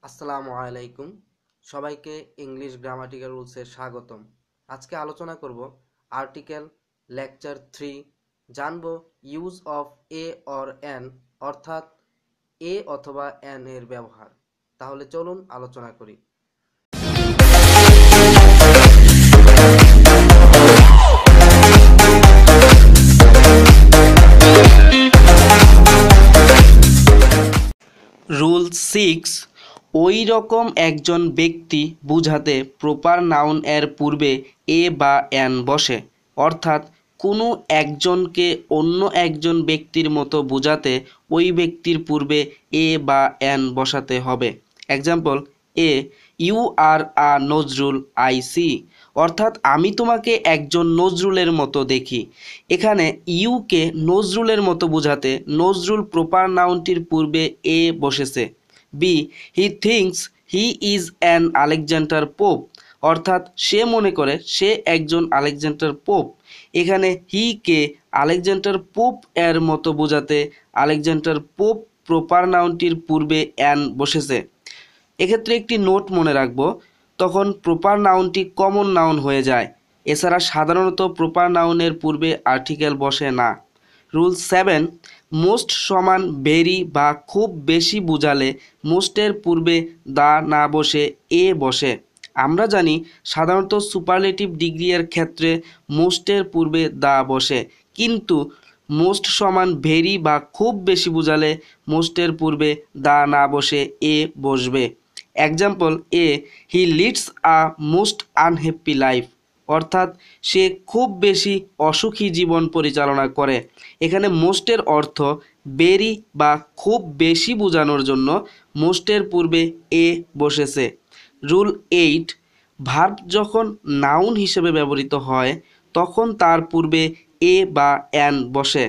আসসালামু আলাইকুম। সবাইকে ইংলিশ গ্রামাটিক্যাল রুলসে স্বাগতম। আজকে আলোচনা করব আর্টিকেল লেকচার 3, জানব use of a or N, অর্থাৎ এ অথবা এন এর ব্যবহার। তাহলে চলুন আলোচনা করি। রুল 6, ওই রকম একজন ব্যক্তি বুঝাতে প্রপার নাউন এর পূর্বে এ বা এন বসে, অর্থাৎ কোনো একজনকে অন্য একজন ব্যক্তির মতো বুঝাতে ওই ব্যক্তির পূর্বে এ বা এন বসাতে হবে। Example, A you are a Nazrul I see, অর্থাৎ আমি তোমাকে একজন নজরুলের মতো দেখি। এখানে ইউকে নজরুলের মতো বোঝাতে নজরুল প্রপার নাউনটির পূর্বে এ বসেছে। B he thinks he is an Alexander Pope, অর্থাৎ সে মনে করে সে একজন আলেকজান্ডার পোপ। এখানে হি কে আলেকজান্ডার পোপ এর মতো বোঝাতে আলেকজান্ডার পোপ প্রপার নাউনটির পূর্বে অ্যান বসেছে। এক্ষেত্রে একটি নোট মনে রাখবো, তখন প্রপার নাউনটি কমন নাউন হয়ে যায়। এছাড়া সাধারণত প্রপার নাউনের পূর্বে আর্টিকেল বসে না। রুল 7, মোস্ট সমান ভেরি বা খুব বেশি বোঝালে মোস্টের পূর্বে দা না বসে এ বসে। আমরা জানি সাধারণত সুপারলেটিভ ডিগ্রি এর ক্ষেত্রে মোস্টের পূর্বে দা বসে, কিন্তু মোস্ট সমান ভেরি বা খুব বেশি বোঝালে মোস্টের পূর্বে দা না বসে এ বসবে। Example, A he leads a most unhappy life, অর্থাৎ সে খুব বেশি অসুখী জীবন পরিচালনা করে। এখানে মোস্টের অর্থ বেরি বা খুব বেশি বোঝানোর জন্য মোস্টের পূর্বে এ বসেছে। রুল 8, ভার্ব যখন নাউন হিসেবে ব্যবহৃত হয় তখন তার পূর্বে এ বা এন বসে।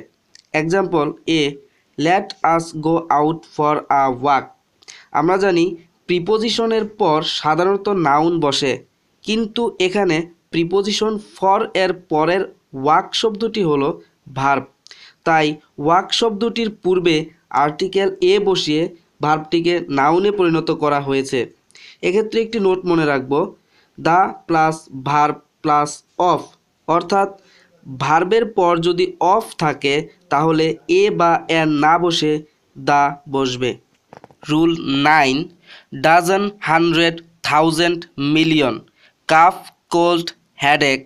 Example, A let us go out for a walk. আমরা জানি প্রিপোজিশনের পর সাধারণত নাউন বসে, কিন্তু এখানে প্রিপোজিশন ফর এর পরের ওয়াক শব্দটি হলো ভার্ব, তাই ওয়াক শব্দটির পূর্বে আর্টিকেল এ বসিয়ে ভার্বটিকে নাউনে পরিণত করা হয়েছে। এক্ষেত্রে একটি নোট মনে রাখবো, the plus verb plus of, অর্থাৎ ভার্বের পর যদি অফ থাকে তাহলে এ বা এন না বসে দা বসবে। Rule 9, dozen, hundred, thousand, million, cough, cold, headache,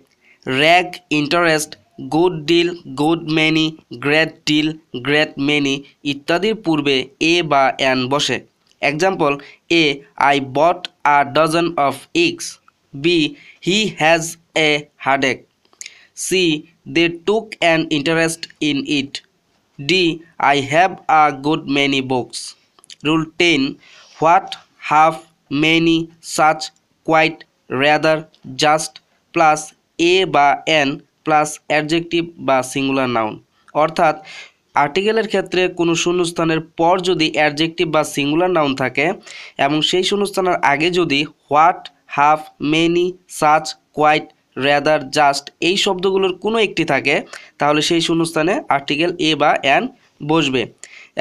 rag, interest, good deal, good many, great deal, great many ইত্যাদির পূর্বে এ বা এন বসে। Example, A I bought a dozen of eggs. B he has a headache. C they took an interest in it. D I have a good many books. Rule 10, what, half, many, such, quite, rather, just plus a বা an plus adjective বা singular noun, অর্থাৎ আর্টিকেলের ক্ষেত্রে কোনো শূন্যস্থানের পর যদি adjective বা singular noun থাকে এবং সেই শূন্যস্থানের আগে যদি what, half, many, such, quite, rather, just এই শব্দগুলোর কোনো একটি থাকে তাহলে সেই শূন্যস্থানে আর্টিকেল এ বা এন বসবে।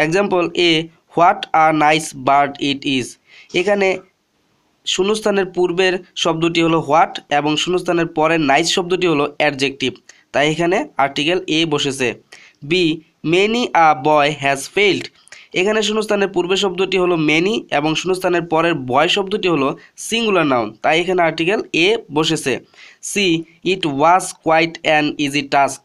Example, A what a nice bird it is. এখানে শূন্যস্থানের পূর্বের শব্দটি হলো হোয়াট এবং শূন্যস্থানের পরের নাইস শব্দটি হলো অ্যাডজেক্টিভ, তাই এখানে আর্টিকেল এ বসেছে। B many a boy has failed. এখানে শূন্যস্থানের পূর্বের শব্দটি হলো মেনি এবং শূন্যস্থানের পরের বয় শব্দটি হলো সিঙ্গুলার নাউন, তাই এখানে আর্টিকেল এ বসেছে। C it was quite an easy task.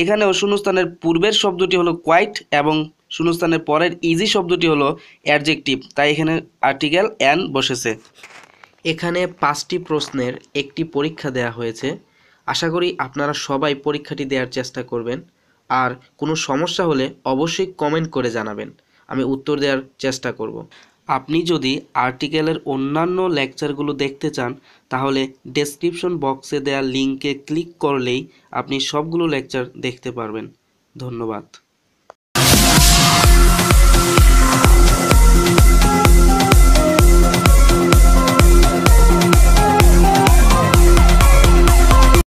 এখানেও শূন্যস্থানের পূর্বের শব্দটি হলো কোয়াইট এবং শূন্যস্থানের পরের ইজি শব্দটি হলো অ্যাডজেক্টিভ, তাই এখানে আর্টিকেল এন বসেছে। এখানে 5টি প্রশ্নের একটি পরীক্ষা দেয়া হয়েছে। আশা করি আপনারা সবাই পরীক্ষাটি দেওয়ার চেষ্টা করবেন, আর কোনো সমস্যা হলে অবশ্যই কমেন্ট করে জানাবেন, আমি উত্তর দেওয়ার চেষ্টা করব। আপনি যদি আর্টিকেলের অন্যান্য লেকচারগুলো দেখতে চান তাহলে ডেসক্রিপশন বক্সে দেওয়া লিঙ্কে ক্লিক করলেই আপনি সবগুলো লেকচার দেখতে পারবেন। ধন্যবাদ।